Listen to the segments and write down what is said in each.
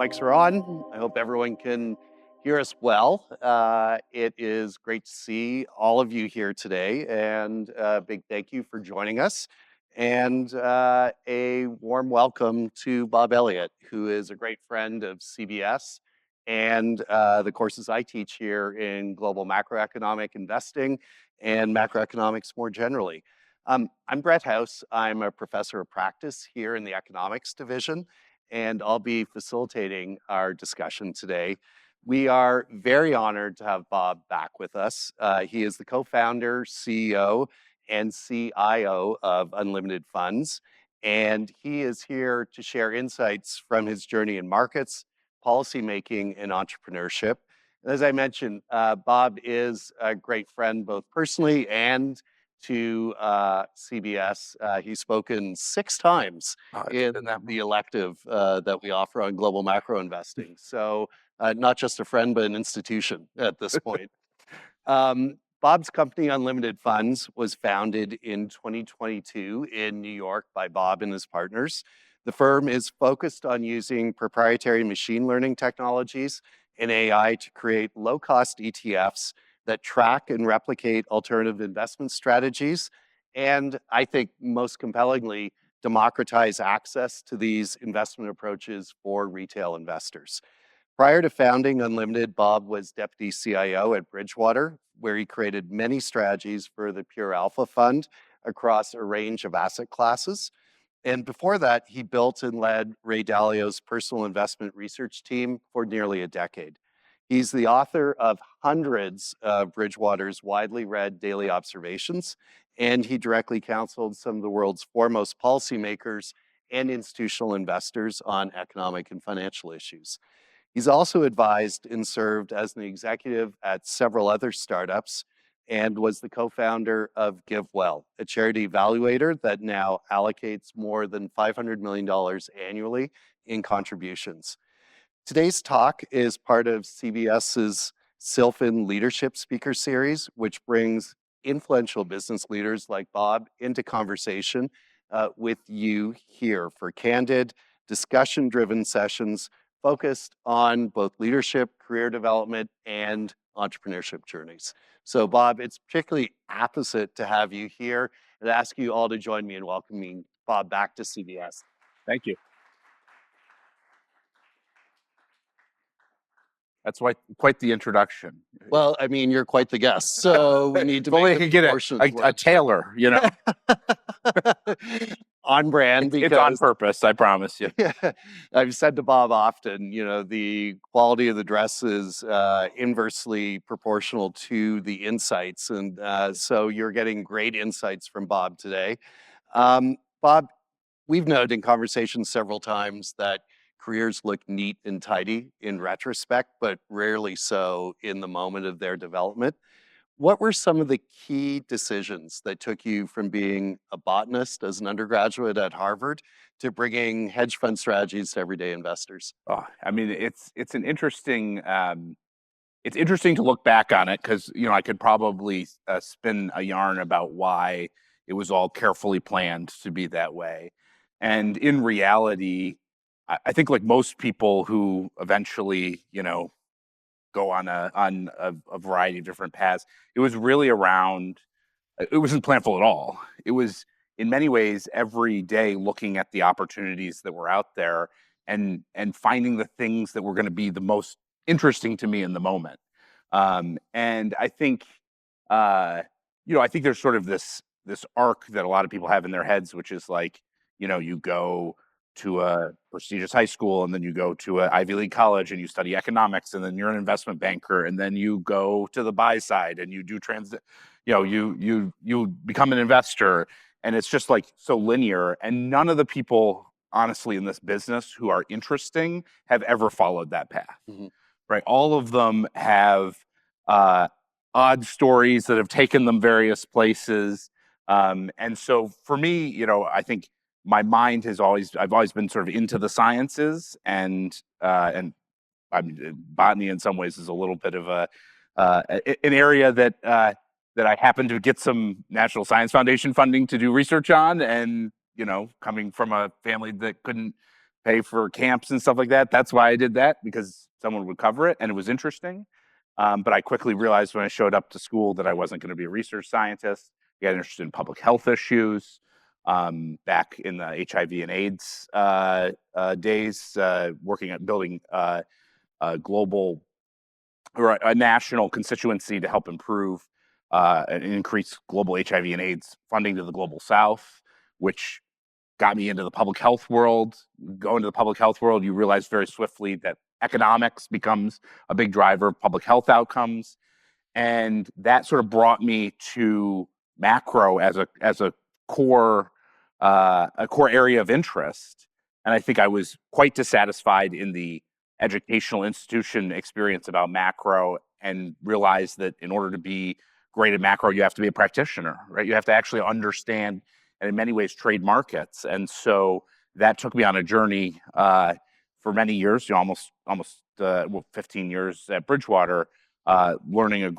mics are on. I hope everyone can hear us well. It is great to see all of you here today, and a big thank you for joining us. And a warm welcome to Bob Elliott, who is a great friend of CBS and the courses I teach here in global macroeconomic investing and macroeconomics more generally. I'm Brett House. I'm a professor of practice here in the economics division, and I'll be facilitating our discussion today. We are very honored to have Bob back with us. He is the co-founder, CEO, and CIO of Unlimited Funds, and he is here to share insights from his journey in markets, policymaking, and entrepreneurship. And as I mentioned, Bob is a great friend both personally and to CBS. He's spoken 6 times in the elective that we offer on global macro investing. So not just a friend, but an institution at this point. Bob's company, Unlimited Funds, was founded in 2022 in New York by Bob and his partners. The firm is focused on using proprietary machine learning technologies and AI to create low-cost ETFs that track and replicate alternative investment strategies, and I think most compellingly, democratize access to these investment approaches for retail investors. Prior to founding Unlimited, Bob was deputy CIO at Bridgewater, where he created many strategies for the Pure Alpha Fund across a range of asset classes. And before that, he built and led Ray Dalio's personal investment research team for nearly a decade. He's the author of hundreds of Bridgewater's widely read daily observations, and he directly counseled some of the world's foremost policymakers and institutional investors on economic and financial issues. He's also advised and served as an executive at several other startups and was the co-founder of GiveWell, a charity evaluator that now allocates more than $500 million annually in contributions. Today's talk is part of CBS's Sylphin Leadership Speaker Series, which brings influential business leaders like Bob into conversation with you here for candid, discussion-driven sessions focused on both leadership, career development, and entrepreneurship journeys. So Bob, it's particularly apposite to have you here and ask you all to join me in welcoming Bob back to CBS. Thank you. That's quite the introduction. Well, I mean, you're quite the guest, so we need to make the proportions a tailor, you know. On brand, because it's on purpose, I promise you. I've said to Bob often, you know, the quality of the dress is inversely proportional to the insights, and so you're getting great insights from Bob today. Bob, we've noted in conversations several times that careers look neat and tidy in retrospect, but rarely so in the moment of their development. What were some of the key decisions that took you from being a botanist as an undergraduate at Harvard to bringing hedge fund strategies to everyday investors? Oh, I mean, it's an interesting. It's interesting to look back on it because I could probably spin a yarn about why it was all carefully planned to be that way, and in reality, I think like most people who eventually go on a variety of different paths, it was really around. It wasn't planful at all. It was in many ways every day looking at the opportunities that were out there and finding the things that were going to be the most interesting to me in the moment. And I think I think there's sort of this arc that a lot of people have in their heads, which is like you go to a prestigious high school, and then you go to an Ivy League college and you study economics, and then you're an investment banker, and then you go to the buy side and you do you become an investor, and it's just like so linear. And none of the people, honestly, in this business who are interesting have ever followed that path, right? All of them have odd stories that have taken them various places. And so for me, I think my mind I've always been sort of into the sciences, and I mean, botany in some ways is a little bit of an area that I happen to get some National Science Foundation funding to do research on, and coming from a family that couldn't pay for camps and stuff like that. That's why I did that, because someone would cover it and it was interesting. But I quickly realized when I showed up to school that I wasn't going to be a research scientist. I got interested in public health issues back in the HIV and AIDS days, working at building a global or a national constituency to help improve and increase global HIV and AIDS funding to the global South, which got me into the public health world. Go into the public health world, you realize very swiftly that economics becomes a big driver of public health outcomes. And that sort of brought me to macro as a core area of interest. And I think I was quite dissatisfied in the educational institution experience about macro, and realized that in order to be great at macro, you have to be a practitioner, right? You have to actually understand and in many ways trade markets. And so that took me on a journey for many years, almost 15 years at Bridgewater, learning,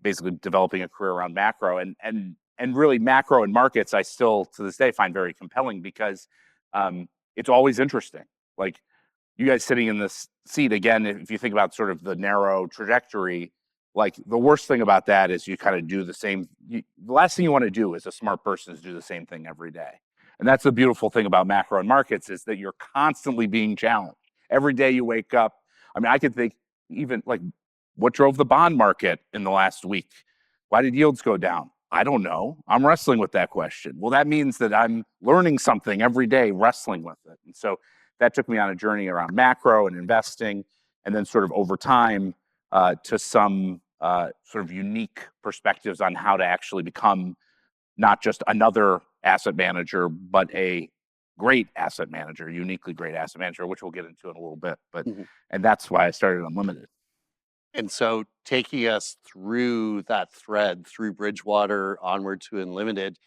basically developing a career around macro, and really macro and markets. I still to this day find very compelling because it's always interesting. Like you guys sitting in this seat again, if you think about sort of the narrow trajectory, like the worst thing about that is you kind of do the same. The last thing you want to do as a smart person is do the same thing every day. And that's the beautiful thing about macro and markets, is that you're constantly being challenged. Every day you wake up. I mean, I could think even like, what drove the bond market in the last week? Why did yields go down? I don't know. I'm wrestling with that question. Well, that means that I'm learning something every day, wrestling with it. And so that took me on a journey around macro and investing, and then sort of over time to some sort of unique perspectives on how to actually become not just another asset manager, but a great asset manager, uniquely great asset manager, which we'll get into in a little bit. But Mhm. and that's why I started Unlimited. And so taking us through that thread, through Bridgewater onward to Unlimited,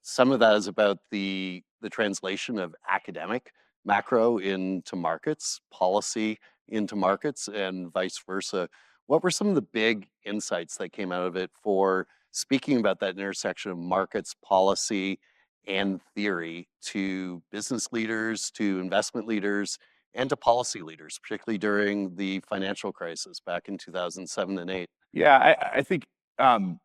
some of that is about the translation of academic macro into markets, policy into markets, and vice versa. What were some of the big insights that came out of it for speaking about that intersection of markets, policy, and theory to business leaders, to investment leaders, and to policy leaders, particularly during the financial crisis back in 2007 and 8? Yeah, I think um,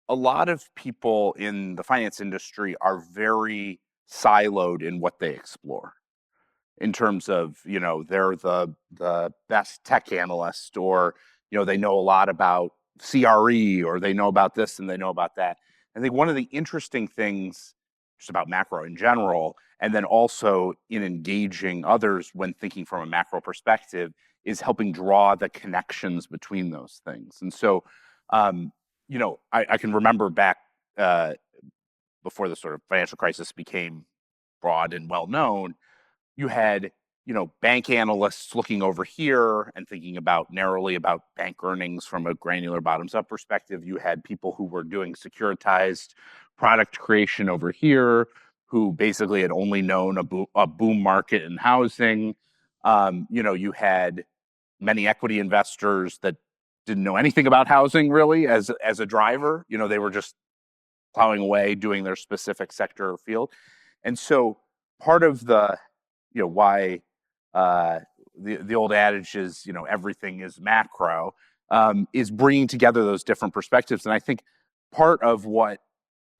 a lot of people in the finance industry are very siloed in what they explore, in terms of, they're the best tech analyst, or they know a lot about CRE, or they know about this and they know about that. I think one of the interesting things just about macro in general, and then also in engaging others when thinking from a macro perspective, is helping draw the connections between those things. And so I can remember back uh, before the sort of financial crisis became broad and well known, you had bank analysts looking over here and thinking about narrowly about bank earnings from a granular bottoms up perspective. You had people who were doing securitized product creation over here, who basically had only known a boom market in housing. You had many equity investors that didn't know anything about housing really as a driver. They were just plowing away doing their specific sector or field. And so part of the why uh, the old adage is everything is macro, is bringing together those different perspectives. And I think part of what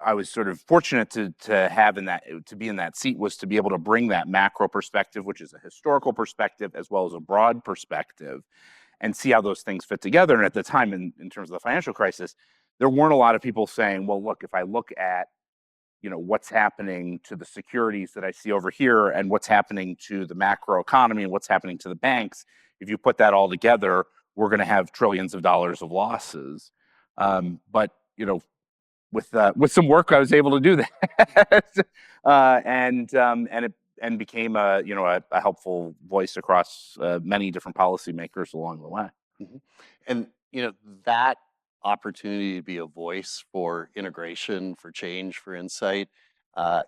I was sort of fortunate to have to be in that seat, was to be able to bring that macro perspective, which is a historical perspective, as well as a broad perspective, and see how those things fit together. And at the time, in terms of the financial crisis, there weren't a lot of people saying, well, look, if I look at what's happening to the securities that I see over here, and what's happening to the macro economy, and what's happening to the banks, if you put that all together, we're going to have trillions of dollars of losses. But with some work, I was able to do that, and became a helpful voice across many different policymakers along the way. Mhm. And that opportunity to be a voice for integration, for change, for insight,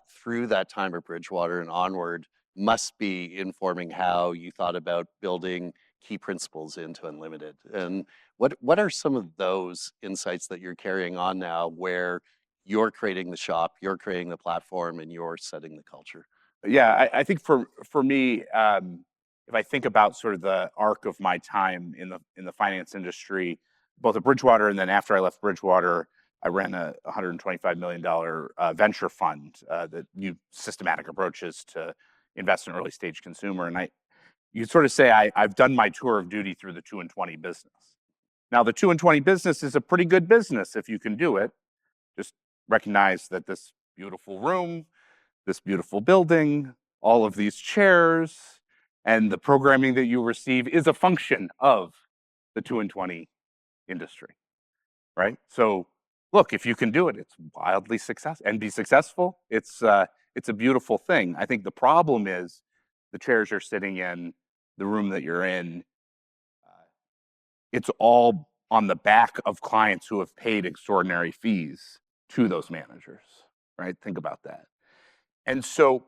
through that time at Bridgewater and onward must be informing how you thought about building key principles into Unlimited. And what are some of those insights that you're carrying on now, where you're creating the shop, you're creating the platform, and you're setting the culture? Yeah, I think for me, if I think about sort of the arc of my time in the finance industry, both at Bridgewater and then after I left Bridgewater, I ran a $125 million venture fund that used systematic approaches to invest in early stage consumer. And you sort of say I've done my tour of duty through the 2 and 20 business. Now, the 2 and 20 business is a pretty good business if you can do it. Just recognize that this beautiful room, this beautiful building, all of these chairs, and the programming that you receive is a function of the 2 and 20 industry, right? So look, if you can do it, it's wildly successful and be successful. It's a beautiful thing. I think the problem is the chairs you're sitting in, the room that you're in, it's all on the back of clients who have paid extraordinary fees to those managers, right? Think about that. And so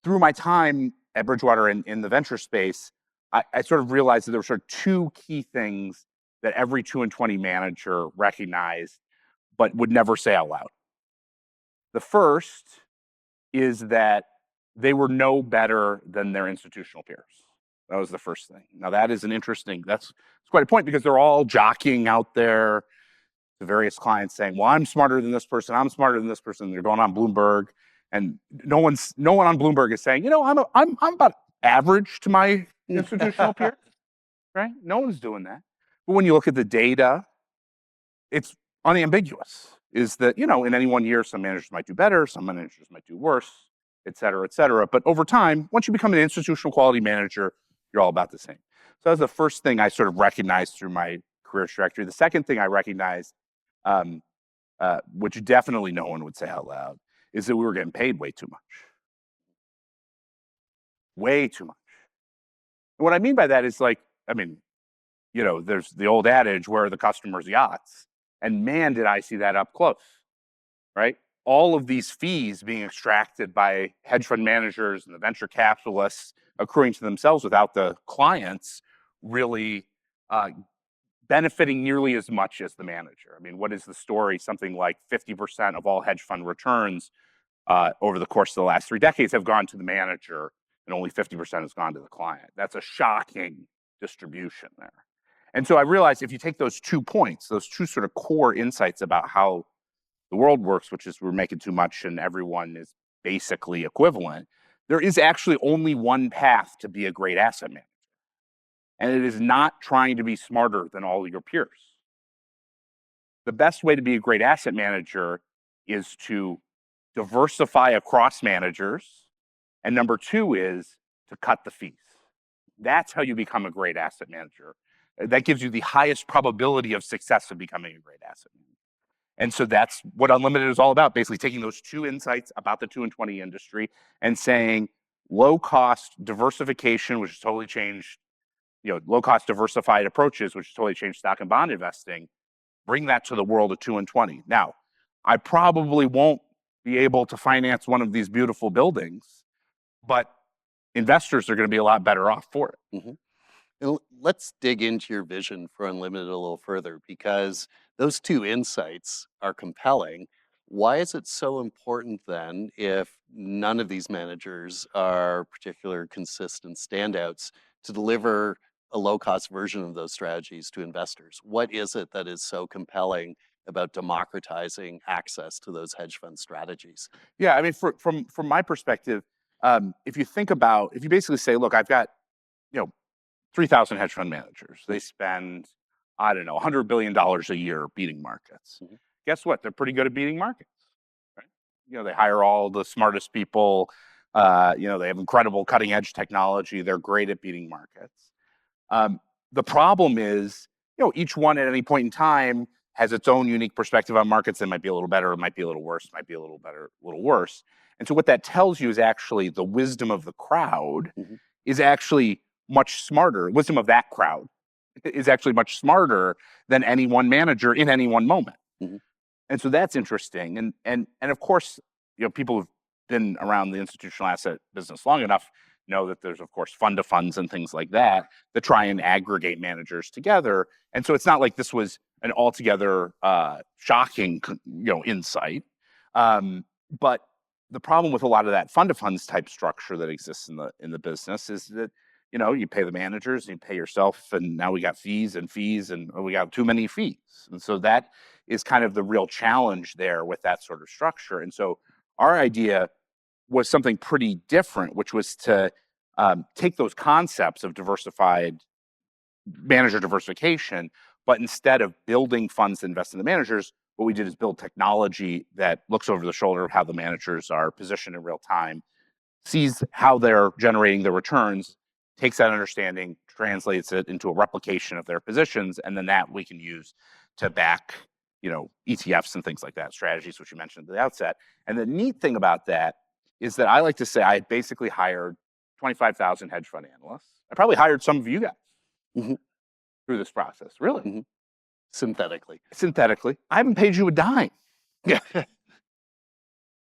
through my time at Bridgewater in the venture space, I sort of realized that there were sort of two key things that every 2 and 20 manager recognized, but would never say out loud. The first is that they were no better than their institutional peers. That was the first thing. Now that is that's quite a point because they're all jockeying out there to various clients saying, well, I'm smarter than this person. I'm smarter than this person. They're going on Bloomberg. And no one on Bloomberg is saying, I'm about average to my institutional peers, right? No one's doing that. But when you look at the data, it's unambiguous. Is that, in any one year, some managers might do better, some managers might do worse, et cetera, et cetera. But over time, once you become an institutional quality manager, you're all about the same. So that was the first thing I sort of recognized through my career trajectory. The second thing I recognized, which definitely no one would say out loud, is that we were getting paid way too much. Way too much. And what I mean by that is there's the old adage, where are the customer's yachts? And man, did I see that up close, right? All of these fees being extracted by hedge fund managers and the venture capitalists accruing to themselves without the clients really benefiting nearly as much as the manager. I mean, what is the story? Something like 50% of all hedge fund returns over the course of the last 3 decades have gone to the manager, and only 50% has gone to the client. That's a shocking distribution there. And so I realized if you take those 2 points, those 2 sort of core insights about how the world works, which is we're making too much and everyone is basically equivalent, there is actually only one path to be a great asset manager. And it is not trying to be smarter than all your peers. The best way to be a great asset manager is to diversify across managers. And number 2 is to cut the fees. That's how you become a great asset manager. That gives you the highest probability of success of becoming a great asset manager. And so that's what Unlimited is all about, basically taking those 2 insights about the 2 and 20 industry and saying low cost diversification, which has totally changed, low cost diversified approaches, which has totally changed stock and bond investing, bring that to the world of 2 and 20. Now, I probably won't be able to finance one of these beautiful buildings, but investors are going to be a lot better off for it. Mm-hmm. And let's dig into your vision for Unlimited a little further, because those 2 insights are compelling. Why is it so important then, if none of these managers are particular consistent standouts, to deliver a low-cost version of those strategies to investors? What is it that is so compelling about democratizing access to those hedge fund strategies? Yeah, I mean, from my perspective, if you basically say, look, I've got 3,000 hedge fund managers. They spend, I don't know, $100 billion a year beating markets. Mm-hmm. Guess what? They're pretty good at beating markets. Right? They hire all the smartest people. They have incredible cutting edge technology. They're great at beating markets. The problem is, each one at any point in time has its own unique perspective on markets that might be a little better, it might be a little worse, might be a little better, a little worse. And so what that tells you is actually the wisdom of the crowd mm-hmm. is actually much smarter. Wisdom of that crowd is actually much smarter than any one manager in any one moment. Mm-hmm. And so that's interesting. And of course, people who've been around the institutional asset business long enough know that there's, of course, fund of funds and things like that try and aggregate managers together. And so it's not like this was an altogether shocking, insight. But the problem with a lot of that fund of funds type structure that exists in the business is that, you pay the managers, and you pay yourself, and now we got fees, and we got too many fees. And so that is kind of the real challenge there with that sort of structure. And so our idea was something pretty different, which was to take those concepts of diversified manager diversification, but instead of building funds to invest in the managers, what we did is build technology that looks over the shoulder of how the managers are positioned in real time, sees how they're generating the returns, takes that understanding, translates it into a replication of their positions, and then that we can use to back, ETFs and things like that, strategies, which you mentioned at the outset. And the neat thing about that is that I like to say I had basically hired 25,000 hedge fund analysts. I probably hired some of you guys Mhm. through this process, really. Mhm. Synthetically. Synthetically. I haven't paid you a dime, Yeah.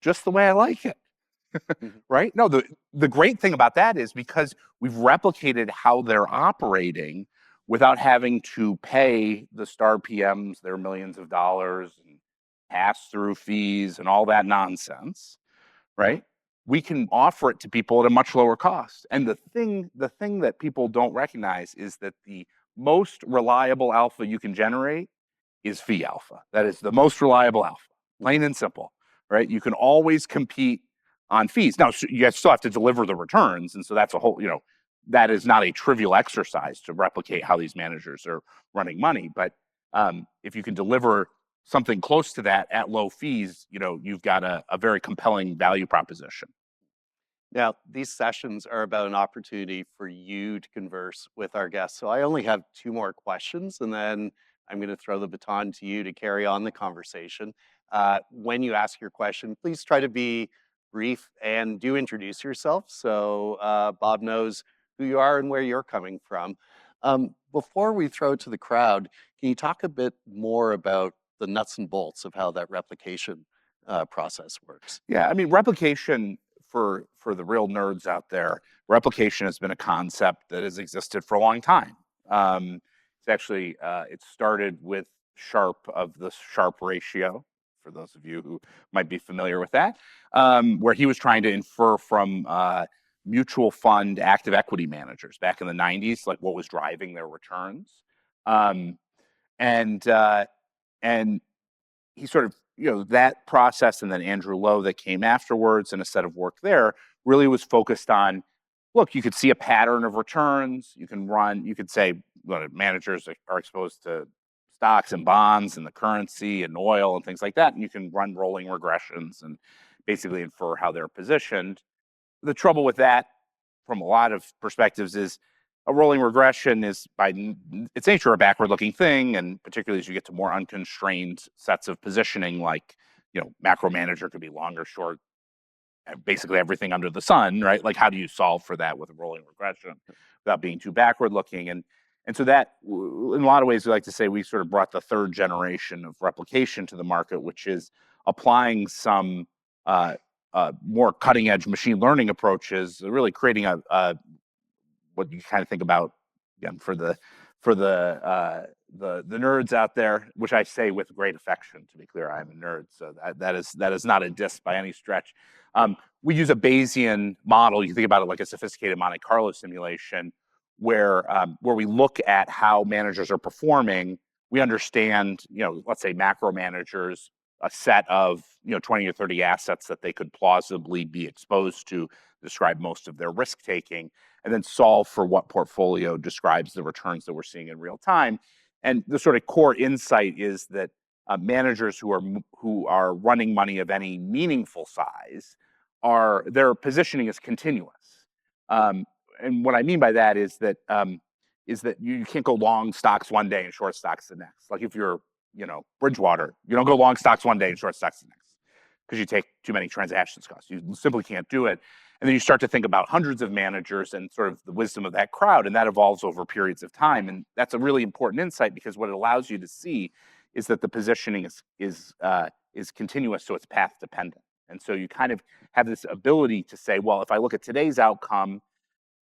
just the way I like it. Mhm. Right? No, the great thing about that is because we've replicated how they're operating without having to pay the star PMs their millions of dollars and pass through fees and all that nonsense, right? We can offer it to people at a much lower cost. And the thing that people don't recognize is that the most reliable alpha you can generate is fee alpha. That is the most reliable alpha, plain and simple, right? You can always compete on fees. Now, you still have to deliver the returns. And so that's a whole, that is not a trivial exercise to replicate how these managers are running money. But if you can deliver something close to that at low fees, you've got a very compelling value proposition. Now, these sessions are about an opportunity for you to converse with our guests. So I only have two more questions, and then I'm going to throw the baton to you to carry on the conversation. When you ask your question, please try to be brief and do introduce yourself so Bob knows who you are and where you're coming from. Before we throw it to the crowd, can you talk a bit more about the nuts and bolts of how that replication process works? Yeah, I mean, replication for the real nerds out there, replication has been a concept that has existed for a long time. It's actually it started with Sharp of the Sharp ratio. For those of you who might be familiar with that, where he was trying to infer from mutual fund active equity managers back in the '90s, like what was driving their returns, um, and uh, and he sort of, that process, and then Andrew Lowe that came afterwards and a set of work there really was focused on, look, you could see a pattern of returns. You could say, well, managers are exposed to stocks and bonds and the currency and oil and things like that. And you can run rolling regressions and basically infer how they're positioned. The trouble with that, from a lot of perspectives, is a rolling regression is by its nature a backward-looking thing, and particularly as you get to more unconstrained sets of positioning, like macro manager could be long or short, basically everything under the sun, right? Like, how do you solve for that with a rolling regression without being too backward-looking? And so that, in a lot of ways, we like to say we sort of brought the third generation of replication to the market, which is applying some more cutting edge machine learning approaches, really creating what you kind of think about, again, for the nerds out there, which I say with great affection. To be clear, I'm a nerd, so that is not a diss by any stretch. We use a Bayesian model. You think about it like a sophisticated Monte Carlo simulation, where we look at how managers are performing. We understand, let's say macro managers, a set of 20 or 30 assets that they could plausibly be exposed to describe most of their risk taking, and then solve for what portfolio describes the returns that we're seeing in real time. And the sort of core insight is that managers who are running money of any meaningful size, their positioning is continuous. Um, and what I mean by that is that you can't go long stocks one day and short stocks the next. Like if you're Bridgewater, you don't go long stocks one day and short stocks the next, because you take too many transactions costs. You simply can't do it. And then you start to think about hundreds of managers and sort of the wisdom of that crowd, and that evolves over periods of time. And that's a really important insight, because what it allows you to see is that the positioning is continuous, so it's path dependent. And so you kind of have this ability to say, well, if I look at today's outcome,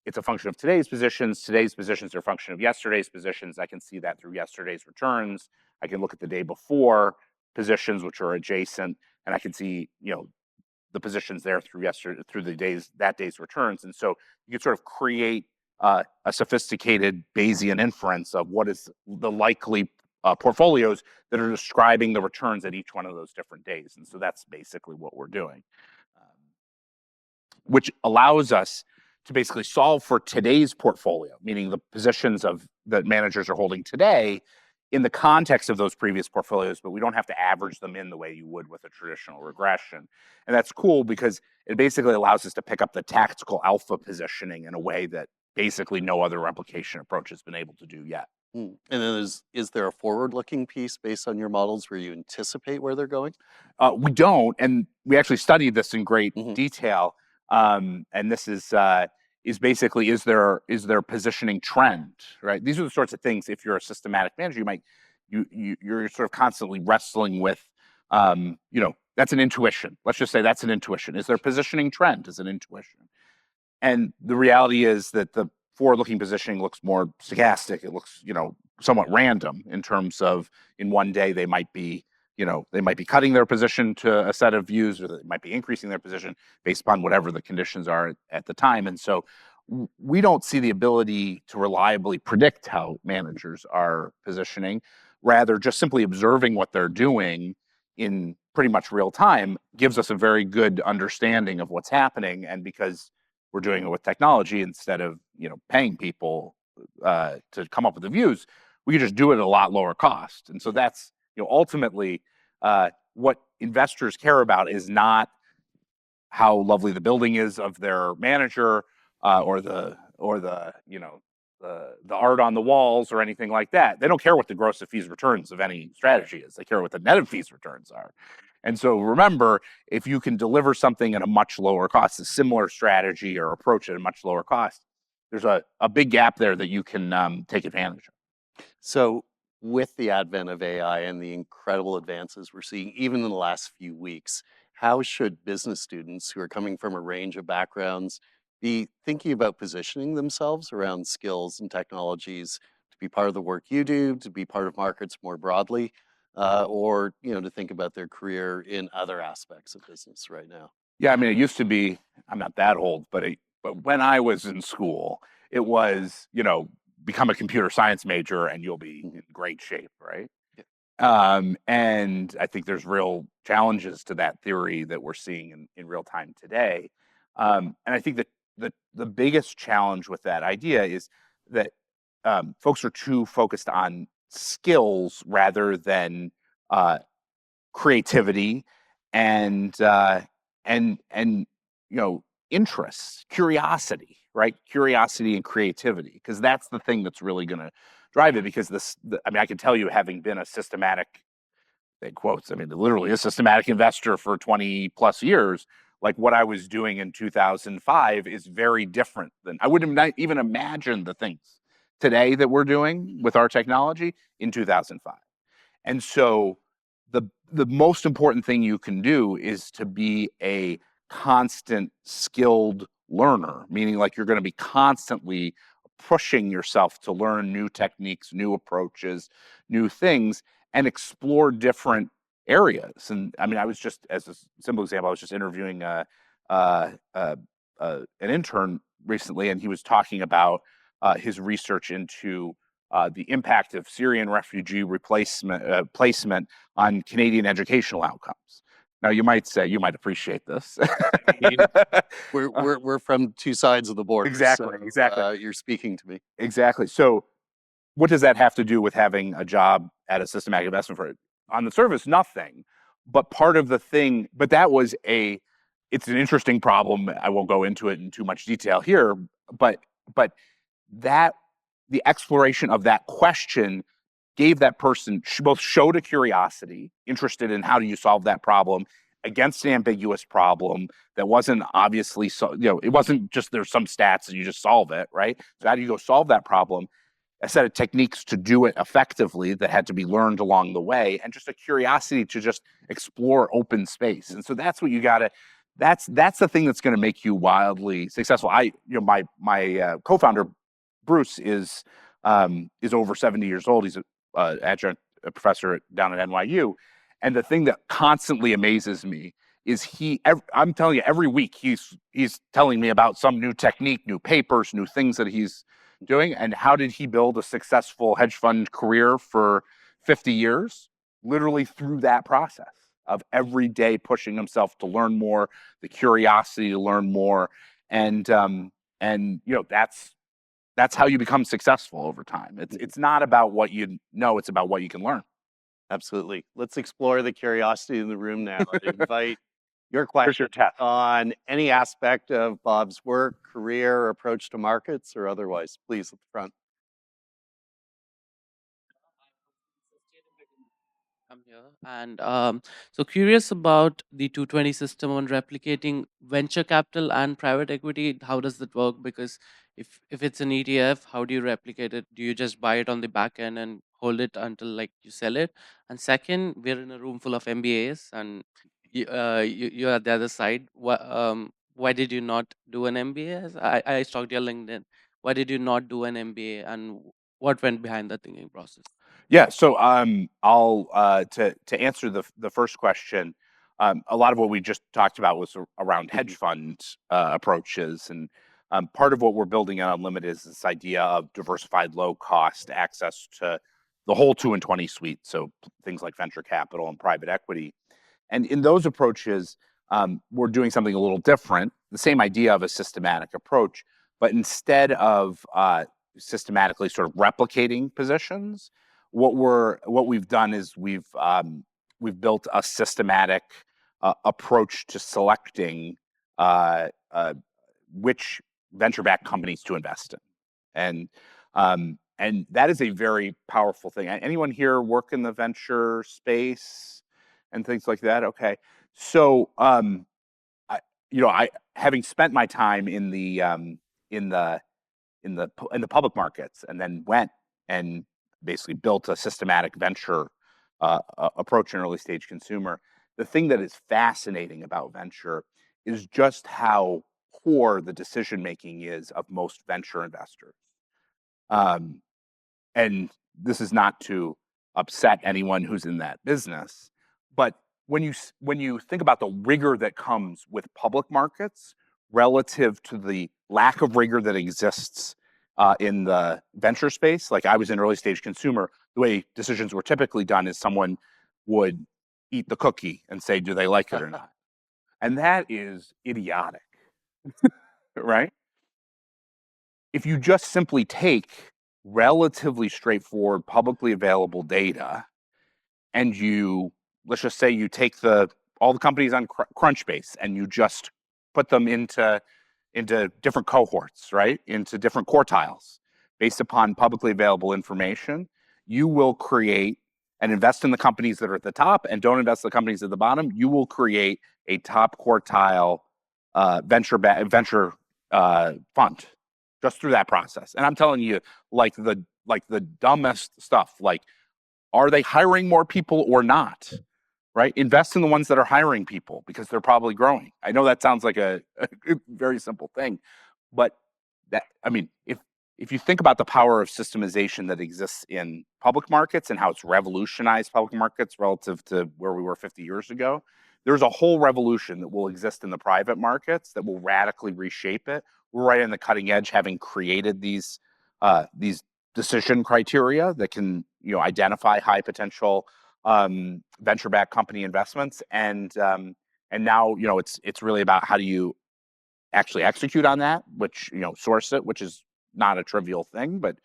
it's a function of today's positions. Today's positions are a function of yesterday's positions. I can see that through yesterday's returns. I can look at the day before positions, which are adjacent, and I can see, the positions there through that day's returns. And so you can sort of create a sophisticated Bayesian inference of what is the likely portfolios that are describing the returns at each one of those different days. And so that's basically what we're doing, which allows us to basically solve for today's portfolio, meaning the positions that managers are holding today in the context of those previous portfolios, but we don't have to average them in the way you would with a traditional regression. And that's cool because it basically allows us to pick up the tactical alpha positioning in a way that basically no other replication approach has been able to do yet. And then is there a forward-looking piece based on your models where you anticipate where they're going? We don't, and we actually studied this in great detail. And this is basically, is there positioning trend, right? These are the sorts of things, if you're a systematic manager, you're sort of constantly wrestling with, that's an intuition. Let's just say that's an intuition. Is there positioning trend as an intuition? And the reality is that the forward-looking positioning looks more stochastic. It looks, somewhat random in terms of in one day they might be cutting their position to a set of views, or they might be increasing their position based upon whatever the conditions are at the time. And so we don't see the ability to reliably predict how managers are positioning. Rather, just simply observing what they're doing in pretty much real time gives us a very good understanding of what's happening. And because we're doing it with technology instead of paying people to come up with the views, we can just do it at a lot lower cost. And so that's ultimately what investors care about is not how lovely the building is of their manager or the art on the walls or anything like that. They don't care what the gross of fees returns of any strategy is. They care what the net of fees returns are. And so remember, if you can deliver something at a much lower cost, a similar strategy or approach at a much lower cost, there's a big gap there that you can take advantage of. So with the advent of AI and the incredible advances we're seeing, even in the last few weeks, how should business students who are coming from a range of backgrounds be thinking about positioning themselves around skills and technologies to be part of the work you do, to be part of markets more broadly, or to think about their career in other aspects of business right now? Yeah, I mean, it used to be, I'm not that old, but when I was in school, it was, become a computer science major and you'll be in great shape, right? And I think there's real challenges to that theory that we're seeing in real time today. And I think that the biggest challenge with that idea is that folks are too focused on skills rather than creativity and interests, curiosity, right? Curiosity and creativity, because that's the thing that's really going to drive it. Because I can tell you, having been a systematic, big quotes, literally a systematic investor for 20 plus years, like what I was doing in 2005 is very different than I wouldn't even imagine the things today that we're doing with our technology in 2005. And so the most important thing you can do is to be a constant skilled learner, meaning like you're going to be constantly pushing yourself to learn new techniques, new approaches, new things, and explore different areas. And I was just, as a simple example, I was just interviewing an intern recently, and he was talking about his research into the impact of Syrian refugee placement on Canadian educational outcomes. Now, you might say, you might appreciate this. We're from two sides of the border. Exactly, so, exactly. You're speaking to me. Exactly. So what does that have to do with having a job at a systematic investment firm? On the surface, nothing. But part of the thing, it's an interesting problem. I won't go into it in too much detail here, but that the exploration of that question gave that person both showed a curiosity, interested in how do you solve that problem against an ambiguous problem that wasn't obviously, it wasn't just there's some stats and you just solve it, right? So how do you go solve that problem? A set of techniques to do it effectively that had to be learned along the way, and just a curiosity to just explore open space. And so that's what you got to, that's the thing that's going to make you wildly successful. My co-founder, Bruce, is over 70 years old. He's an adjunct professor down at NYU. And the thing that constantly amazes me is I'm telling you, every week he's telling me about some new technique, new papers, new things that he's doing. And how did he build a successful hedge fund career for 50 years? Literally through that process of every day pushing himself to learn more, the curiosity to learn more, and that's how you become successful over time. It's not about what you know; it's about what you can learn. Absolutely. Let's explore the curiosity in the room now. I invite your Here's your questions test. on any aspect of Bob's work, career, approach to markets, or otherwise. Please, at the front. I'm here. And so curious about the 220 system on replicating venture capital and private equity. How does that work? Because if it's an ETF, how do you replicate it? Do you just buy it on the back end and hold it until like you sell it? And second, we're in a room full of MBAs, and you're at the other side. Why did you not do an MBA? I stalked your LinkedIn. Why did you not do an MBA, and what went behind the thinking process? Yeah, so I'll to answer the first question. A lot of what we just talked about was around hedge fund approaches, and part of what we're building at Unlimited is this idea of diversified, low cost access to the whole 2 and 20 suite. So things like venture capital and private equity, and in those approaches, we're doing something a little different. The same idea of a systematic approach, but instead of systematically sort of replicating positions, what we've done is we've built a systematic approach to selecting uh, uh, which venture-backed companies to invest in, and that is a very powerful thing. Anyone here work in the venture space and things like that? Okay, so I, I having spent my time in the in the public markets, and then went and basically built a systematic venture approach in early stage consumer. The thing that is fascinating about venture is just how poor the decision making is of most venture investors. Um, and this is not to upset anyone who's in that business, but when you think about the rigor that comes with public markets relative to the lack of rigor that exists in the venture space, like I was in early stage consumer, the way decisions were typically done is someone would eat the cookie and say, do they like it or not? And that is idiotic, right? If you just simply take relatively straightforward, publicly available data, and let's just say you take all the companies on Crunchbase and you just put them into different cohorts, right? Into different quartiles based upon publicly available information, you will create and invest in the companies that are at the top and don't invest in the companies at the bottom. You will create a top quartile venture fund just through that process. And I'm telling you, like the dumbest stuff, like are they hiring more people or not? Right? Invest in the ones that are hiring people because they're probably growing. I know that sounds like a very simple thing, but I mean, if you think about the power of systemization that exists in public markets and how it's revolutionized public markets relative to where we were 50 years ago, there's a whole revolution that will exist in the private markets that will radically reshape it. We're right on the cutting edge, having created these decision criteria that can identify high potential venture-backed company investments, and now it's really about how do you actually execute on that, which source it, which is not a trivial thing, but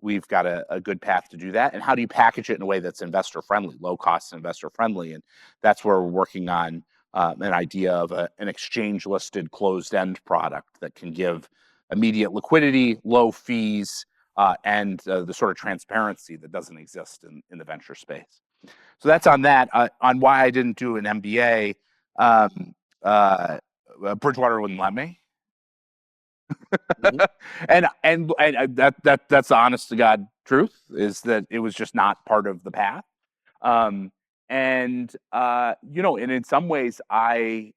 we've got a good path to do that. And how do you package it in a way that's investor friendly, low cost investor friendly? And that's where we're working on an idea of an exchange listed closed end product that can give immediate liquidity, low fees, and the sort of transparency that doesn't exist in the venture space. So that's on that. On why I didn't do an MBA, Bridgewater wouldn't let me. Mhm. and that's the honest to God truth, is that it was just not part of the path. Um, and and in some ways I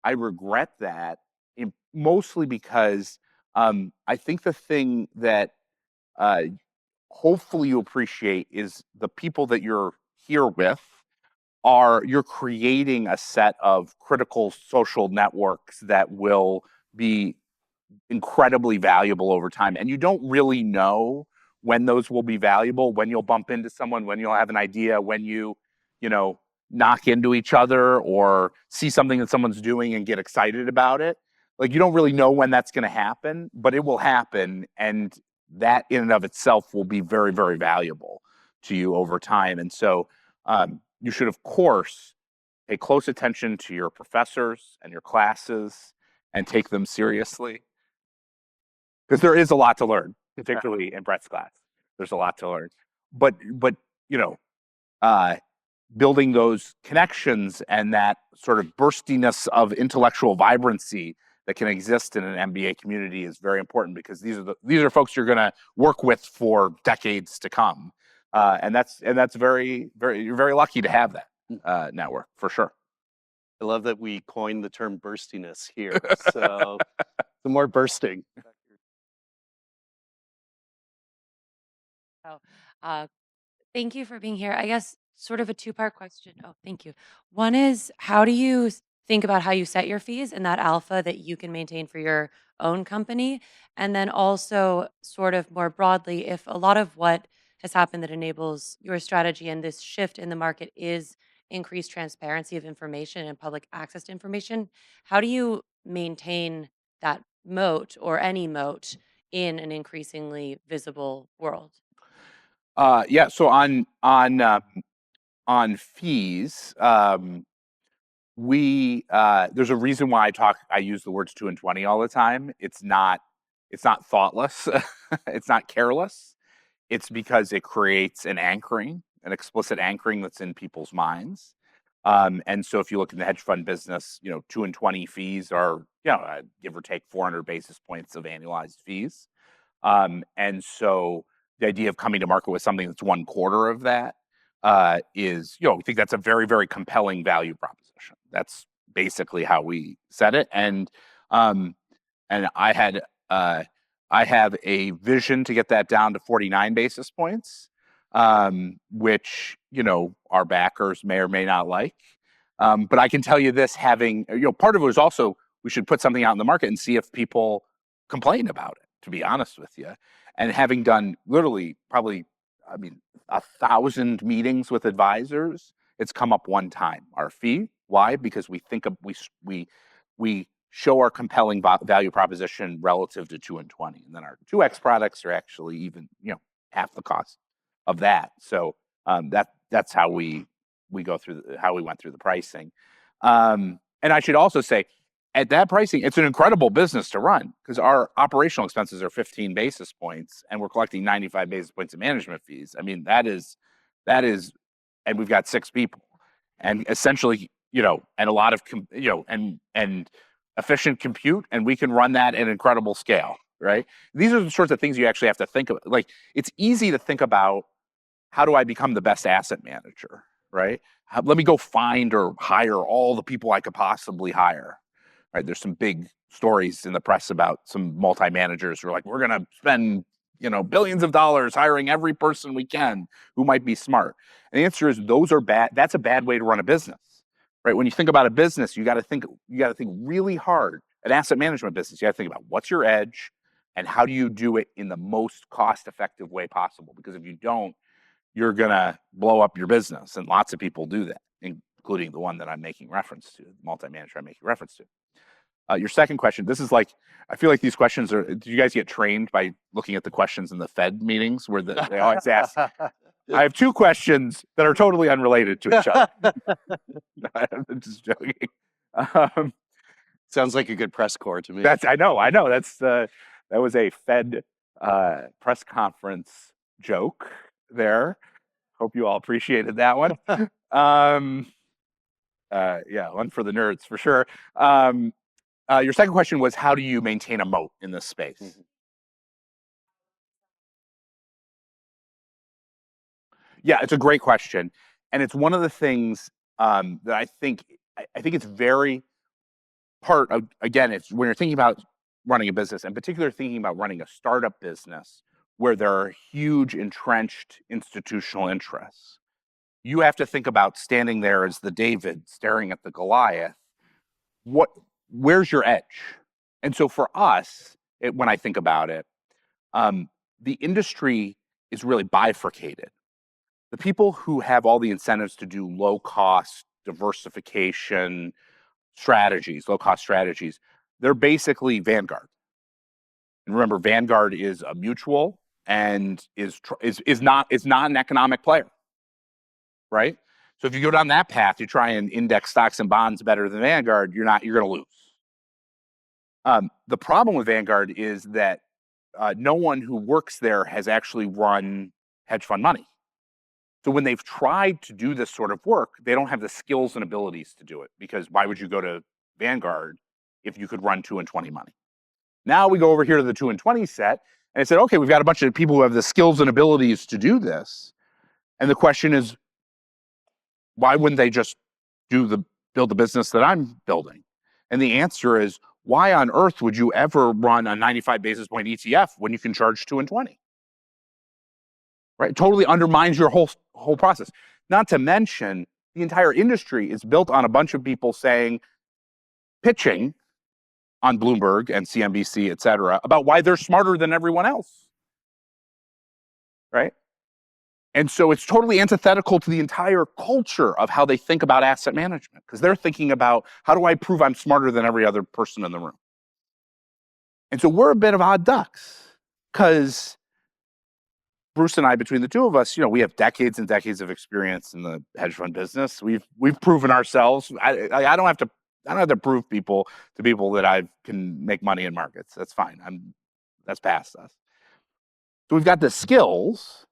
regret that, mostly because I think the thing that uh, hopefully you appreciate is the people that you're here with you're creating a set of critical social networks that will be incredibly valuable over time. And you don't really know when those will be valuable, when you'll bump into someone, when you'll have an idea, when you know, knock into each other or see something that someone's doing and get excited about it. Like, you don't really know when that's going to happen, but it will happen. And that in and of itself will be very, very valuable to you over time. And so you should, of course, pay close attention to your professors and your classes and take them seriously, because there is a lot to learn, particularly in Brett's class. There's a lot to learn, but you know, uh, building those connections and that sort of burstiness of intellectual vibrancy that can exist in an MBA community is very important, because these are folks you're going to work with for decades to come, and that's very, very, you're very lucky to have that network for sure. I love that we coined the term burstiness here. So some more bursting. So, uh, thank you for being here. I guess sort of a two-part question. Oh, thank you. One is, how do you think about how you set your fees and that alpha that you can maintain for your own company? And then also, sort of more broadly, if a lot of what has happened that enables your strategy and this shift in the market is increased transparency of information and public access to information, how do you maintain that moat or any moat in an increasingly visible world? Yeah. So on fees, there's a reason why I use the words 2 and 20 all the time. It's not thoughtless. It's not careless. It's because it creates an explicit anchoring that's in people's minds. And so if you look in the hedge fund business, 2 and 20 fees are, give or take 400 basis points of annualized fees. And so the idea of coming to market with something that's 1/4 of that is, we think that's a very, very compelling value proposition. That's basically how we set it. And I have a vision to get that down to 49 basis points, which, our backers may or may not like. But I can tell you this, having, part of it was also, we should put something out in the market and see if people complain about it, to be honest with you. And having done literally probably, 1,000 meetings with advisors, it's come up one time, our fee. Why? Because we think we show our compelling value proposition relative to 2 and 20. And then our 2X products are actually even, half the cost of that. So that's how we go through how we went through the pricing. And I should also say, at that pricing, it's an incredible business to run, because our operational expenses are 15 basis points and we're collecting 95 basis points of management fees. I mean, that is, and we've got 6 people, and essentially, and a lot of, and efficient compute, and we can run that at incredible scale, right? These are the sorts of things you actually have to think about. Like, it's easy to think about, how do I become the best asset manager, right? Let me go find or hire all the people I could possibly hire, right? There's some big stories in the press about some multi-managers who are like, we're going to spend, billions of dollars hiring every person we can who might be smart. And the answer is, those are bad. That's a bad way to run a business, right? When you think about a business, you got to think really hard. An asset management business, you got to think about what's your edge and how do you do it in the most cost-effective way possible. Because if you don't, you're going to blow up your business. And lots of people do that, including the one that I'm making reference to, the multi-manager I'm making reference to. Your second question, this is like, I feel like these questions are, do you guys get trained by looking at the questions in the Fed meetings where they always ask? I have 2 questions that are totally unrelated to each other. I'm just joking. Sounds like a good press corps to me. I know. That was a Fed press conference joke there. Hope you all appreciated that one. Yeah, one for the nerds for sure. Your second question was, how do you maintain a moat in this space? Mm-hmm. Yeah, it's a great question, and it's one of the things that I think it's very part of. Again, it's when you're thinking about running a business, in particular thinking about running a startup business where there are huge entrenched institutional interests. you have to think about standing there as the David staring at the Goliath. Where's your edge? And so for us, when I think about it, the industry is really bifurcated. The people who have all the incentives to do low cost diversification strategies, low cost strategies, they're basically Vanguard. And remember, Vanguard is a mutual and is not an economic player, right? So if you go down that path, you try and index stocks and bonds better than Vanguard, you're going to lose. The problem with Vanguard is that no one who works there has actually run hedge fund money. So when they've tried to do this sort of work, they don't have the skills and abilities to do it, because why would you go to Vanguard if you could run 2 and 20 money? Now we go over here to the 2 and 20 set, and I said, okay, we've got a bunch of people who have the skills and abilities to do this. And the question is, why wouldn't they just build the business that I'm building? And the answer is, why on earth would you ever run a 95 basis point ETF when you can charge 2 and 20? Right? It totally undermines your whole process. Not to mention, the entire industry is built on a bunch of people pitching on Bloomberg and CNBC, et cetera, about why they're smarter than everyone else. Right? And so it's totally antithetical to the entire culture of how they think about asset management, because they're thinking about, how do I prove I'm smarter than every other person in the room? And so we're a bit of odd ducks, because Bruce and I, between the two of us, we have decades and decades of experience in the hedge fund business. We've proven ourselves. I don't have to prove to people that I can make money in markets. That's fine. That's past us. So we've got the skills,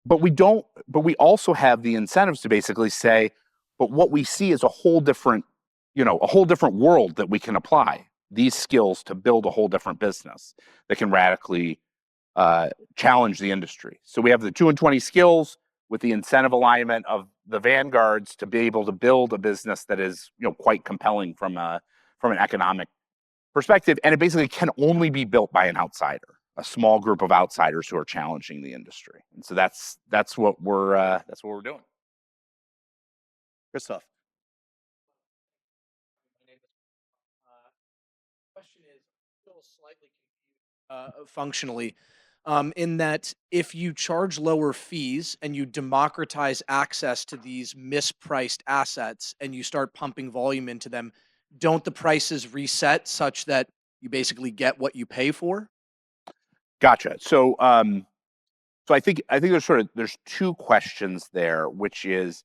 but we also have the incentives to basically say, but what we see is a whole different world that we can apply these skills to build a whole different business that can radically challenge the industry. So we have the 2 and 20 skills with the incentive alignment of the Vanguards to be able to build a business that is quite compelling from an economic perspective, and it basically can only be built by an outsider, a small group of outsiders who are challenging the industry. And so that's what we're doing. Christoph. Question is still slightly confused functionally, in that if you charge lower fees and you democratize access to these mispriced assets and you start pumping volume into them, don't the prices reset such that you basically get what you pay for? Gotcha. So I think there's two questions there, which is,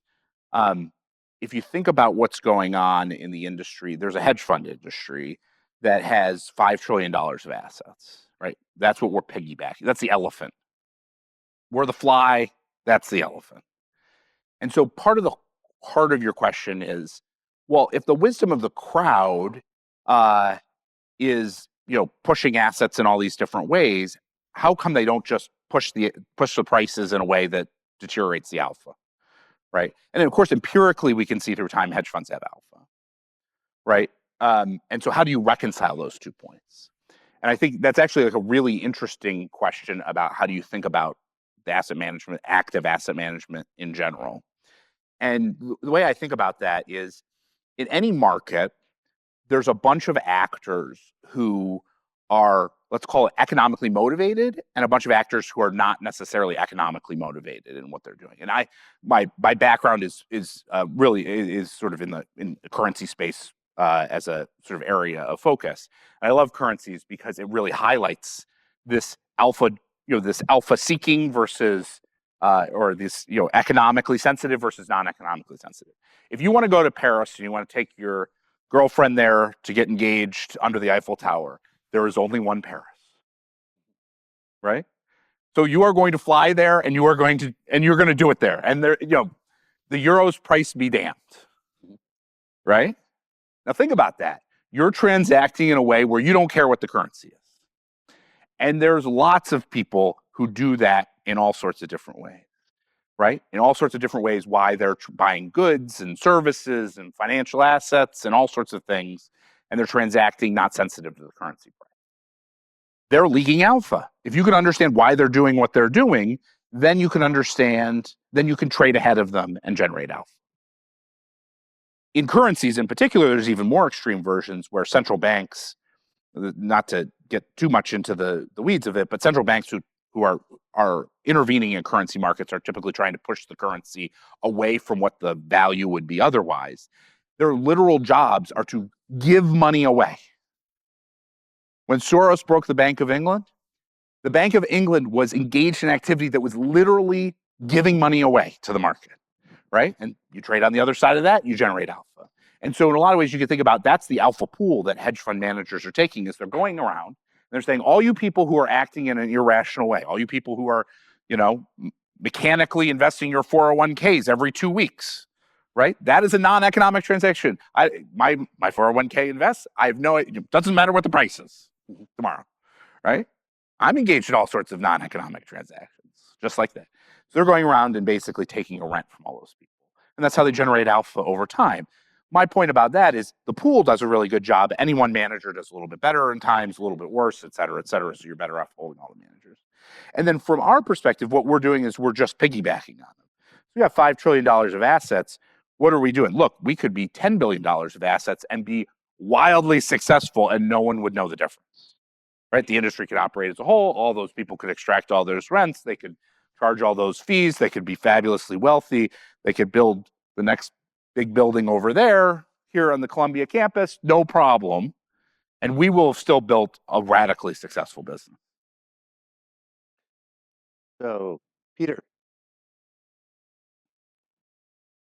if you think about what's going on in the industry, there's a hedge fund industry that has $5 trillion of assets, right? That's what we're piggybacking. That's the elephant. We're the fly, that's the elephant. And so part of the heart of your question is, well, if the wisdom of the crowd is pushing assets in all these different ways, how come they don't just push the prices in a way that deteriorates the alpha, right? And then, of course, empirically, we can see through time hedge funds have alpha, right? And so how do you reconcile those 2 points? And I think that's actually like a really interesting question about how do you think about the asset management, active asset management in general. And the way I think about that is, in any market, there's a bunch of actors who are, let's call it, economically motivated, and a bunch of actors who are not necessarily economically motivated in what they're doing. And my background is really sort of in the currency space as a sort of area of focus. And I love currencies because it really highlights this alpha seeking versus or this economically sensitive versus non-economically sensitive. If you want to go to Paris and you want to take your girlfriend there to get engaged under the Eiffel Tower, there is only one Paris, right? So you are going to fly there, and you're going to do it there. And there, the euro's price be damned, right? Now think about that. You're transacting in a way where you don't care what the currency is. And there's lots of people who do that in all sorts of different ways, right? In all sorts of different ways, why they're buying goods and services and financial assets and all sorts of things, and they're transacting not sensitive to the currency price. They're leaking alpha. If you can understand why they're doing what they're doing, then you can understand, then you can trade ahead of them and generate alpha. In currencies in particular, there's even more extreme versions where central banks, not to get too much into the weeds of it, but central banks who are intervening in currency markets are typically trying to push the currency away from what the value would be otherwise. Their literal jobs are to give money away. When Soros broke the Bank of England was engaged in activity that was literally giving money away to the market, right? And you trade on the other side of that, you generate alpha. And so in a lot of ways, you can think about that's the alpha pool that hedge fund managers are taking, is they're going around and they're saying, all you people who are acting in an irrational way, all you people who are, mechanically investing your 401ks every 2 weeks, right? That is a non-economic transaction. My 401k invests, I have no, it doesn't matter what the price is tomorrow, right? I'm engaged in all sorts of non-economic transactions, just like that. So they're going around and basically taking a rent from all those people. And that's how they generate alpha over time. My point about that is the pool does a really good job. Any one manager does a little bit better in times, a little bit worse, et cetera, et cetera. So you're better off holding all the managers. And then from our perspective, what we're doing is we're just piggybacking on them. We have $5 trillion of assets. What are we doing? Look, we could be $10 billion of assets and be wildly successful and no one would know the difference, right? The industry could operate as a whole. All those people could extract all those rents. They could charge all those fees. They could be fabulously wealthy. They could build the next big building over there, here on the Columbia campus, no problem. And we will have still built a radically successful business. So, Peter.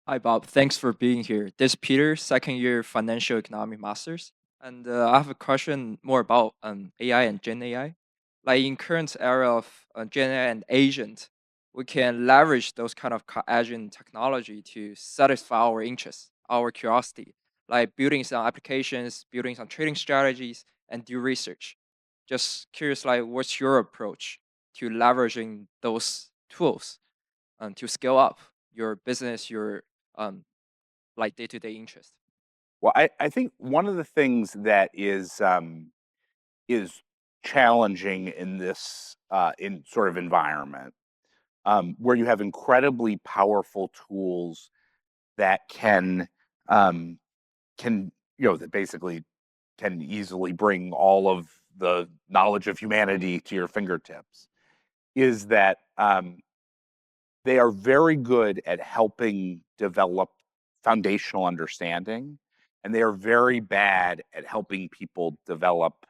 Hi, Bob. Thanks for being here. This is Peter, second year financial economic masters. And I have a question more about AI and Gen AI. Like in current era of Gen AI and agent, we can leverage those kind of agent technology to satisfy our interests, our curiosity, like building some applications, building some trading strategies, and do research. Just curious, like what's your approach to leveraging those tools to scale up your business, your like day-to-day interest? Well, I think one of the things that is challenging in this in sort of environment where you have incredibly powerful tools that that basically can easily bring all of the knowledge of humanity to your fingertips, is that they are very good at helping develop foundational understanding, and they are very bad at helping people develop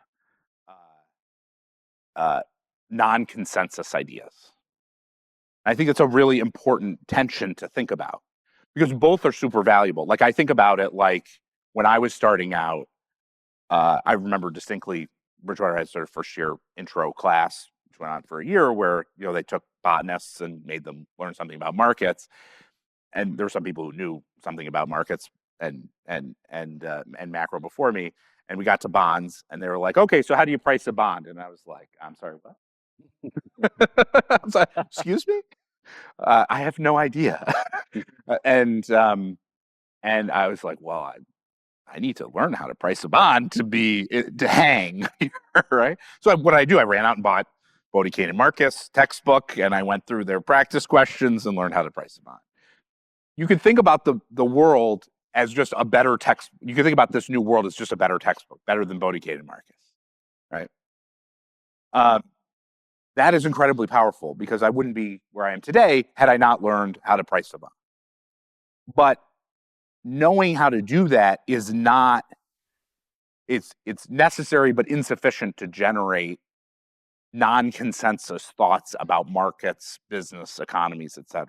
non-consensus ideas. I think it's a really important tension to think about because both are super valuable. Like I think about it like when I was starting out, I remember distinctly Bridgewater had sort of first year intro class, which went on for a year, where they took botanists and made them learn something about markets. And there were some people who knew something about markets and macro before me. And we got to bonds, and they were like, "Okay, so how do you price a bond?" And I was like, "I'm sorry, what?" I was like, "Excuse me? I have no idea." and I was like, "Well, I need to learn how to price a bond to hang," right? So what I do, I ran out and bought Bodie, and Marcus textbook, and I went through their practice questions and learned how to price a bond. You could think about the world as just a better text. You can think about this new world as just a better textbook, better than Bodie, and Marcus, right? That is incredibly powerful because I wouldn't be where I am today had I not learned how to price a bond. But knowing how to do that is not, it's necessary but insufficient to generate non-consensus thoughts about markets, business, economies, et cetera.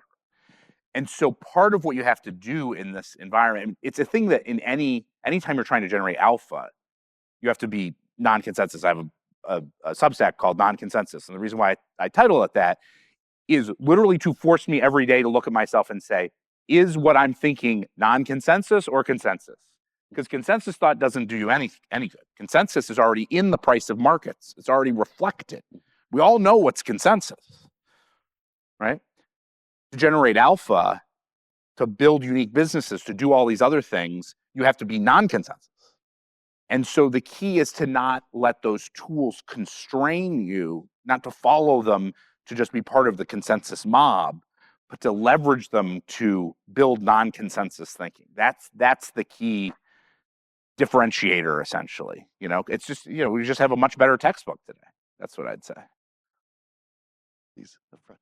And so part of what you have to do in this environment, it's a thing that in anytime you're trying to generate alpha, you have to be non-consensus. I have a Substack called Non-Consensus. And the reason why I title it that is literally to force me every day to look at myself and say, is what I'm thinking non-consensus or consensus? Because consensus thought doesn't do you any good. Consensus is already in the price of markets. It's already reflected. We all know what's consensus, right? To generate alpha, to build unique businesses, to do all these other things, you have to be non-consensus. And so the key is to not let those tools constrain you, not to follow them to just be part of the consensus mob, but to leverage them to build non-consensus thinking. That's the key differentiator, essentially. It's just, we just have a much better textbook today. That's what I'd say. Please, the front.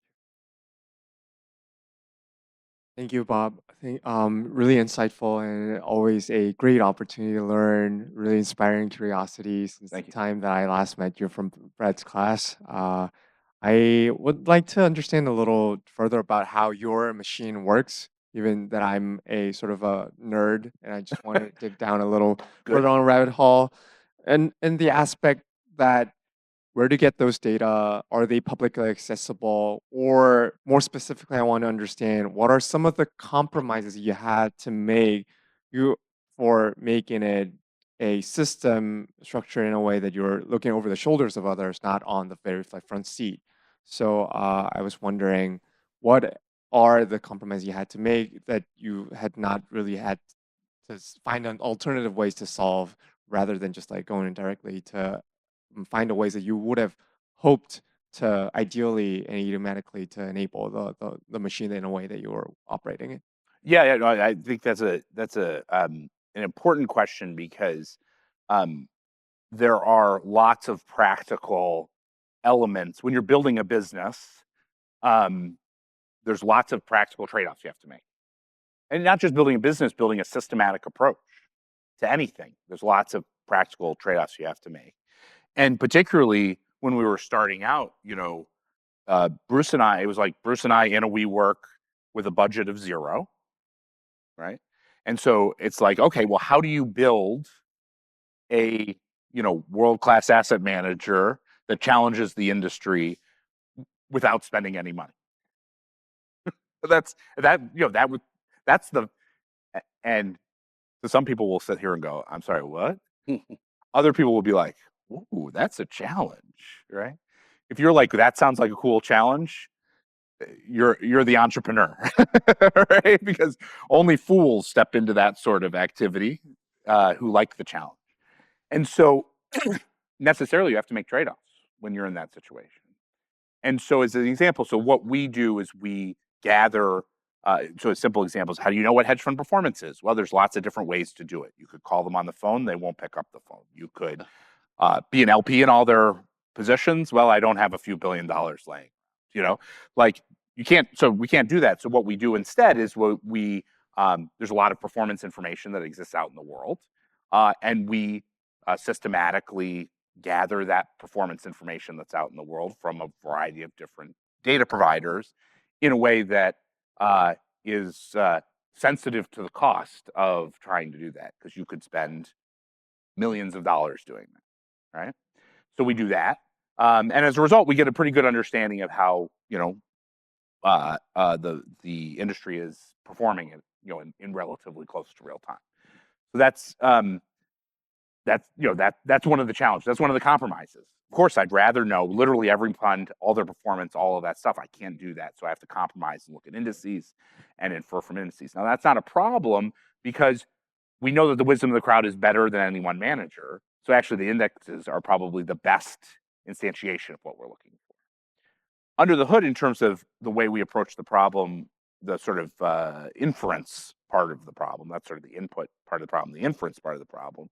Thank you, Bob. I think really insightful and always a great opportunity to learn. Really inspiring curiosity since Thank the you. time that I last met you from Brett's class. I would like to understand a little further about how your machine works. Given that I'm a sort of a nerd and I just want to dig down a little Good. further on a rabbit hole, and the aspect that where to get those data? Are they publicly accessible? Or more specifically, I want to understand what are some of the compromises you had to make you for making it a system structured in a way that you're looking over the shoulders of others, not on the very front seat. So I was wondering, what are the compromises you had to make that you had not really had to find an alternative ways to solve rather than just like going directly to find a ways that you would have hoped to ideally and idiomatically to enable the machine in a way that you were operating it? Yeah, no, I think that's an important question because there are lots of practical elements when you're building a business. There's lots of practical trade-offs you have to make, and not just building a business, building a systematic approach to anything. There's lots of practical trade-offs you have to make, and particularly when we were starting out, Bruce and I, it was like Bruce and I in a WeWork with a budget of 0, right? And so it's like, okay, well, how do you build a world-class asset manager that challenges the industry without spending any money? That's the and so some people will sit here and go, I'm sorry, what? Other people will be like, ooh, that's a challenge, right? If you're like, that sounds like a cool challenge, you're the entrepreneur, right? Because only fools step into that sort of activity who like the challenge. And so necessarily you have to make trade-offs when you're in that situation. And so as an example, so what we do is we gather, so a simple example is, how do you know what hedge fund performance is? Well, there's lots of different ways to do it. You could call them on the phone, they won't pick up the phone. You could be an LP in all their positions. Well, I don't have a few $1 billion laying, like we can't do that. So what we do instead is there's a lot of performance information that exists out in the world. And we systematically gather that performance information that's out in the world from a variety of different data providers in a way that is sensitive to the cost of trying to do that, because you could spend millions of dollars doing that, right? So we do that. And as a result, we get a pretty good understanding of how, the industry is performing in relatively close to real time. So that's one of the challenges. That's one of the compromises. Of course, I'd rather know literally every fund, all their performance, all of that stuff. I can't do that. So I have to compromise and look at indices and infer from indices. Now, that's not a problem because we know that the wisdom of the crowd is better than any one manager. So actually, the indexes are probably the best instantiation of what we're looking for. Under the hood, in terms of the way we approach the problem, the sort of inference part of the problem, that's sort of the input part of the problem, the inference part of the problem.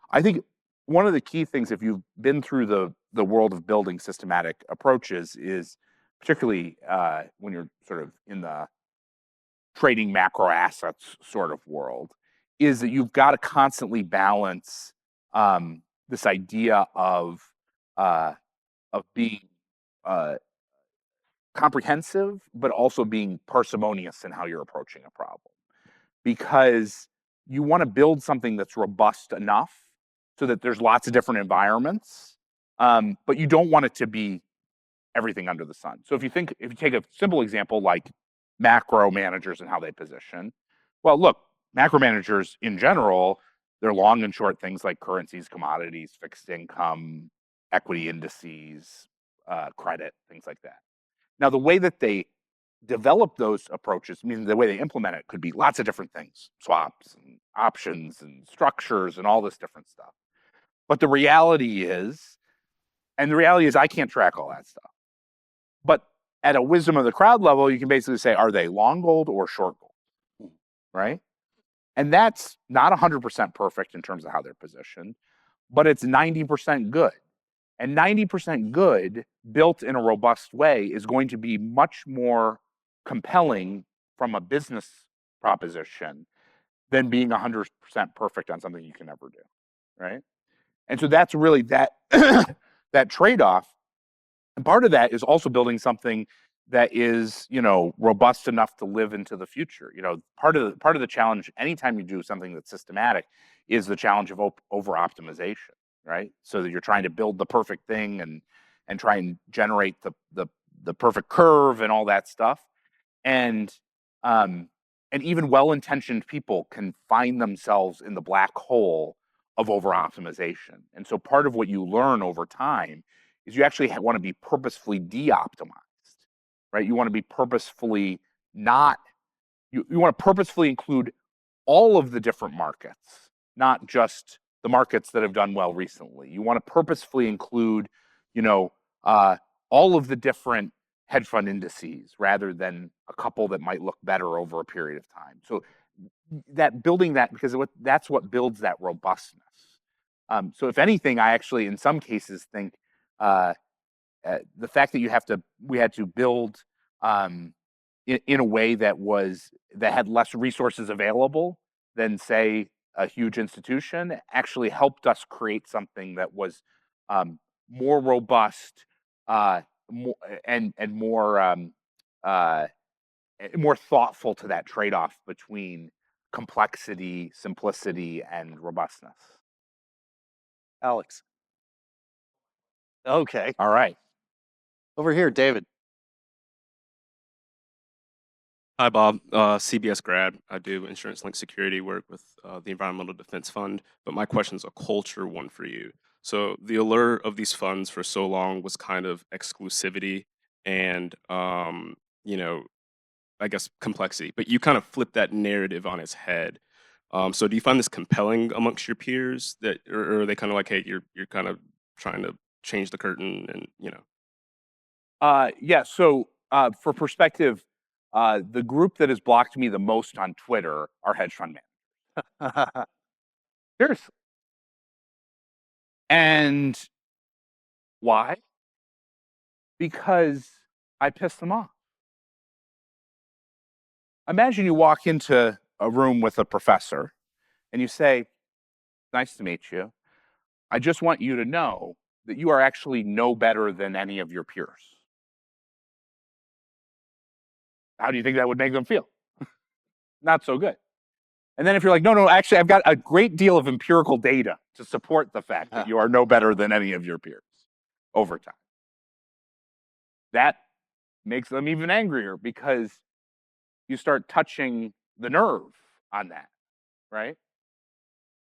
I think one of the key things, if you've been through the world of building systematic approaches, is particularly when you're sort of in the trading macro assets sort of world, is that you've got to constantly balance this idea of being comprehensive, but also being parsimonious in how you're approaching a problem, because you want to build something that's robust enough so that there's lots of different environments, but you don't want it to be everything under the sun. So if you take a simple example like macro managers and how they position, well, look, macro managers in general, they're long and short things like currencies, commodities, fixed income, equity indices, credit, things like that. Now, the way that they develop those approaches, meaning the way they implement it, could be lots of different things: swaps and options and structures and all this different stuff. But the reality is I can't track all that stuff. But at a wisdom of the crowd level, you can basically say, are they long gold or short gold, right? And that's not 100% perfect in terms of how they're positioned, but it's 90% good. And 90% good built in a robust way is going to be much more compelling from a business proposition than being 100% perfect on something you can never do, right? And so that's really that that trade-off. And part of that is also building something that is, robust enough to live into the future. Part of the challenge anytime you do something that's systematic is the challenge of over optimization, right? So that you're trying to build the perfect thing and try and generate the perfect curve and all that stuff. And even well-intentioned people can find themselves in the black hole of over optimization. And so part of what you learn over time is you actually want to be purposefully de-optimized, right? You want to be purposefully not, you want to purposefully include all of the different markets, not just the markets that have done well recently. You want to purposefully include, all of the different hedge fund indices rather than a couple that might look better over a period of time. So that building that, because that's what builds that robustness. So if anything, I actually, in some cases, think the fact that we had to build in a way that had less resources available than, say, a huge institution actually helped us create something that was more robust, more and more thoughtful to that trade-off between complexity, simplicity, and robustness. Alex. Okay. All right. Over here, David. Hi, Bob. CBS grad. I do insurance-linked security work with the Environmental Defense Fund, but my question is a culture one for you. So the allure of these funds for so long was kind of exclusivity and, I guess complexity, but you kind of flipped that narrative on its head. So do you find this compelling amongst your peers or are they kind of like, hey, you're kind of trying to change the curtain and, Yeah. So for perspective, the group that has blocked me the most on Twitter are hedge fund managers. Seriously. And why? Because I piss them off. Imagine you walk into a room with a professor and you say, nice to meet you. I just want you to know that you are actually no better than any of your peers. How do you think that would make them feel? Not so good. And then if you're like, no, actually, I've got a great deal of empirical data to support the fact that you are no better than any of your peers over time. That makes them even angrier because you start touching the nerve on that, right?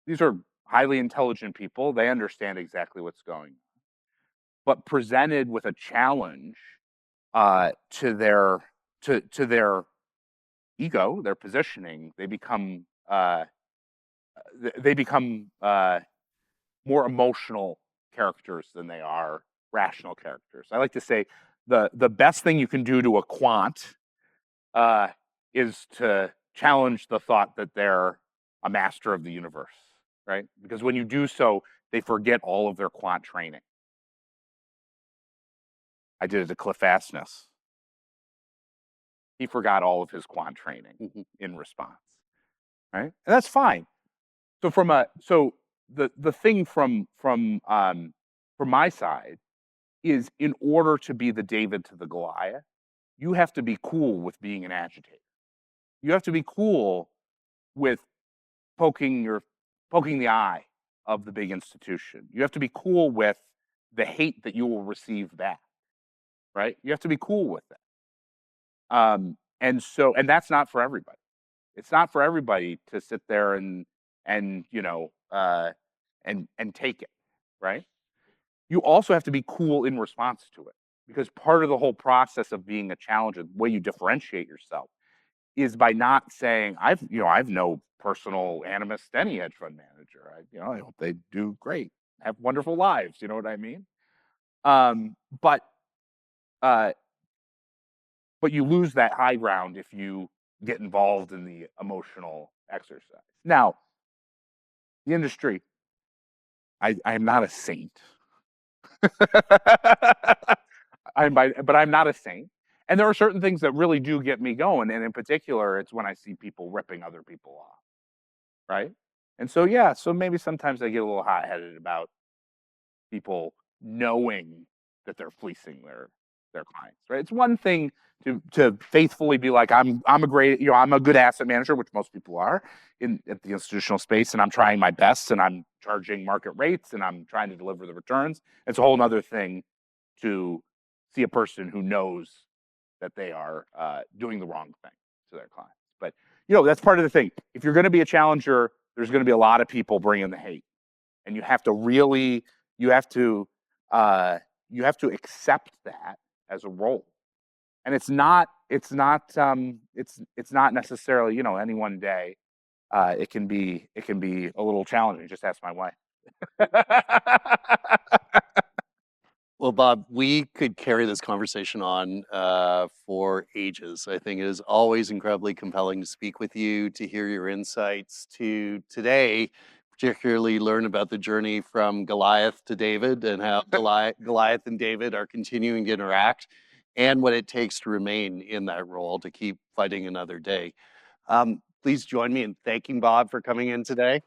These are highly intelligent people. They understand exactly what's going on. But presented with a challenge to their ego, their positioning, they become more emotional characters than they are rational characters. I like to say the best thing you can do to a quant is to challenge the thought that they're a master of the universe, right? Because when you do so, they forget all of their quant training. I did it to Cliff Asness. He forgot all of his quant training in response, right? And that's fine. So the thing from my side is, in order to be the David to the Goliath, you have to be cool with being an agitator. You have to be cool with poking the eye of the big institution. You have to be cool with the hate that you will receive back, right? You have to be cool with that. And that's not for everybody. It's not for everybody to sit there and take it, right? You also have to be cool in response to it, because part of the whole process of being a challenger, the way you differentiate yourself, is by not saying, I've no personal animus to any hedge fund manager. I hope they do great, have wonderful lives. You know what I mean? But but you lose that high ground if you get involved in the emotional exercise. Now, the industry, I am not a saint. But I'm not a saint. And there are certain things that really do get me going. And in particular, it's when I see people ripping other people off. Right. And so, yeah, so maybe sometimes I get a little hot headed about people knowing that they're fleecing their clients. Right. It's one thing to faithfully be like, I'm a great, I'm a good asset manager, which most people are at the institutional space, and I'm trying my best and I'm charging market rates and I'm trying to deliver the returns. It's a whole other thing to see a person who knows that they are doing the wrong thing to their clients. But that's part of the thing. If you're going to be a challenger, there's going to be a lot of people bringing the hate, and you have to really, you have to accept that as a role. And it's not necessarily any one day. It can be a little challenging. Just ask my wife. Well, Bob, we could carry this conversation on for ages. I think it is always incredibly compelling to speak with you, to hear your insights, to today, particularly learn about the journey from Goliath to David and how Goliath and David are continuing to interact and what it takes to remain in that role to keep fighting another day. Please join me in thanking Bob for coming in today.